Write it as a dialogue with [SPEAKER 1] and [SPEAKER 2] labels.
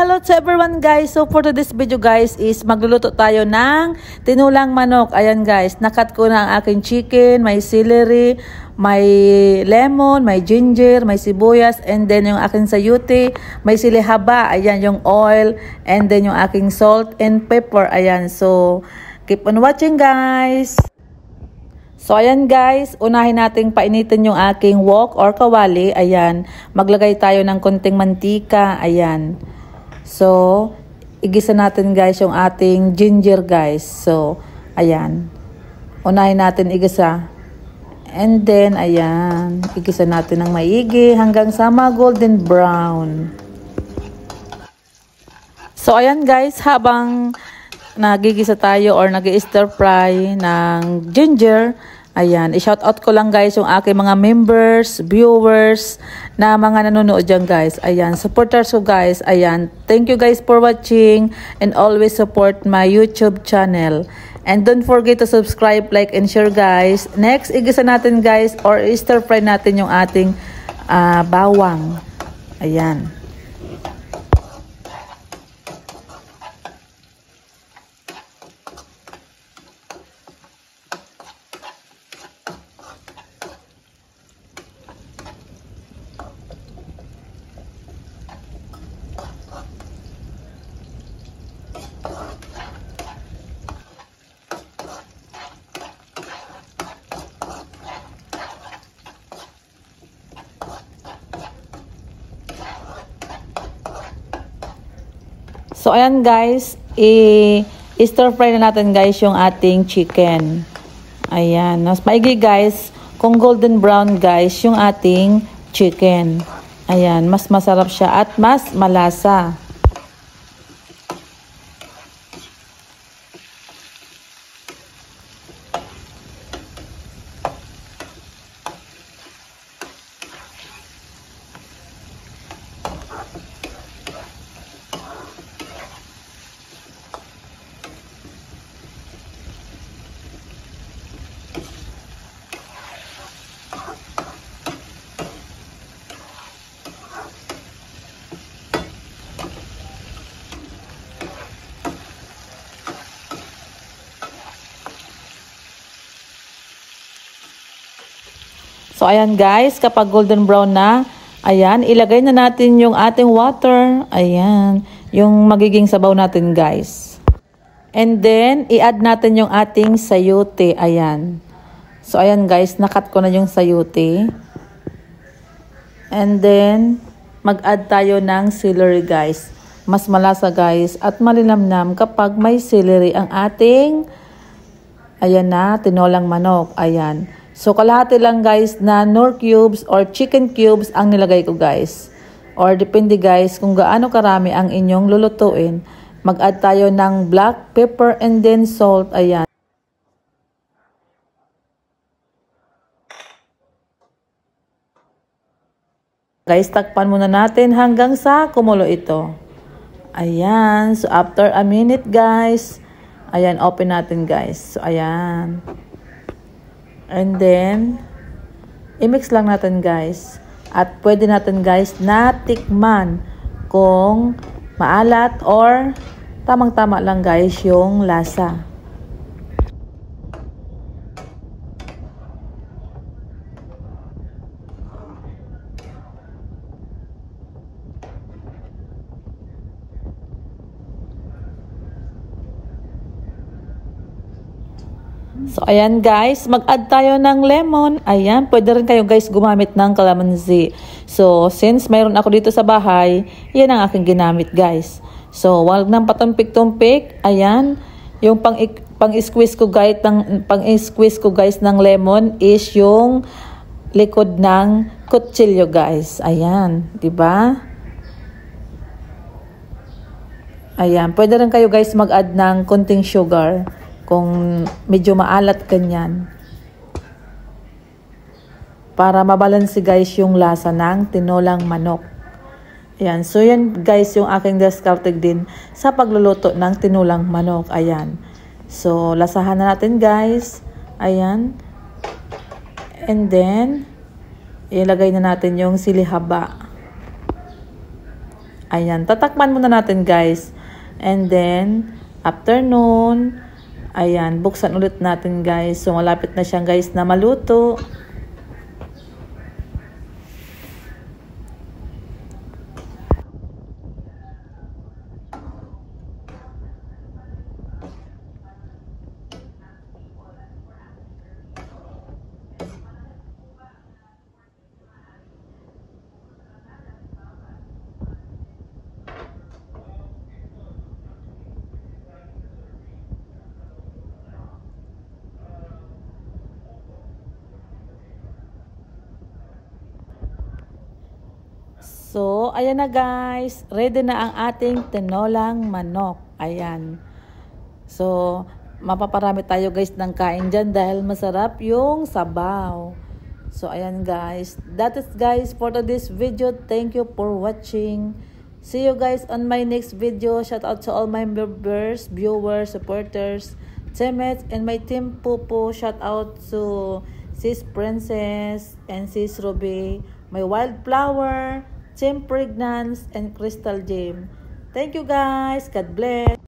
[SPEAKER 1] hello to everyone guys. So for today's video guys is magluluto tayo ng tinulang manok. Ayan guys, nakat ko na ang aking chicken, may celery, may lemon, may ginger, may sibuyas, and then yung aking sayuti, may sili haba, ayan yung oil, and then yung aking salt and pepper. Ayan, so keep on watching guys. So, ayan guys, unahin nating painitin yung aking wok or kawali. Ayan, maglagay tayo ng konting mantika. Ayan. So, igisa natin guys yung ating ginger guys. So, ayan. Unahin natin igisa. And then, ayan, igisa natin ng maigi hanggang sa golden brown. So, ayan guys, habang nagigisa tayo or nag-stir fry ng ginger, ayan, i-shout out ko lang guys yung aking mga members, viewers, na mga nanonood dyan guys. Ayan, supporters ko guys. Ayan, thank you guys for watching and always support my YouTube channel. And don't forget to subscribe, like, and share guys. Next, igisa natin guys or stir fry natin yung ating bawang. Ayan. So, ayan guys, i-stir fry na natin guys yung ating chicken. Ayan, mas maigi guys, kung golden brown guys yung ating chicken. Ayan, mas masarap siya at mas malasa. So, ayan guys, kapag golden brown na, ayan, ilagay na natin yung ating water. Ayan, yung magiging sabaw natin guys. And then, i-add natin yung ating sayote. Ayan. So, ayan guys, nakat ko na yung sayote. And then, mag-add tayo ng celery guys. Mas malasa guys at malinamnam kapag may celery ang ating, ayan na, tinolang manok. Ayan. So, kalahati lang guys na nor cubes or chicken cubes ang nilagay ko guys. Or depende guys kung gaano karami ang inyong lulutuin. Mag-add tayo ng black pepper and then salt. Ayan. Guys, takpan muna natin hanggang sa kumulo ito. Ayan. So, after a minute guys, ayan, open natin guys. So, ayan. And then, i-mix lang natin guys. At pwede natin guys na tikman kung maalat or tamang-tama lang guys yung lasa. So, ayan guys, mag-add tayo ng lemon. Ayan, pwede rin kayo guys gumamit ng calamansi. So, since mayroon ako dito sa bahay, yan ang aking ginamit guys. So, wag nang patumpik-tumpik. Ayan, yung pang-squeeze ko guys ng lemon is yung likod ng kutsilyo guys. Ayan, 'di ba? Ayan, pwede rin kayo guys mag-add ng konting sugar. Kung medyo maalat ganyan. Para mabalansi guys yung lasa ng tinolang manok. Ayan. So yan guys yung aking discarded din sa pagluluto ng tinulang manok. Ayan. So lasahan na natin guys. Ayan. And then ilagay na natin yung sili haba. Ayan, tatakpan muna natin guys. And then, after nun, ayan, buksan ulit natin guys. So, malapit na siyang guys na maluto. So, ayan na guys. Ready na ang ating tinolang manok. Ayan. So, mapaparami tayo guys ng kain dyan dahil masarap yung sabaw. So, ayan guys. That is guys for today's video. Thank you for watching. See you guys on my next video. Shout out to all my members, viewers, supporters, teammates, and my team Pupo. Shout out to Sis Princess and Sis Ruby, my Wildflower, Team Pregnance, and Crystal Gem. Thank you guys. God bless.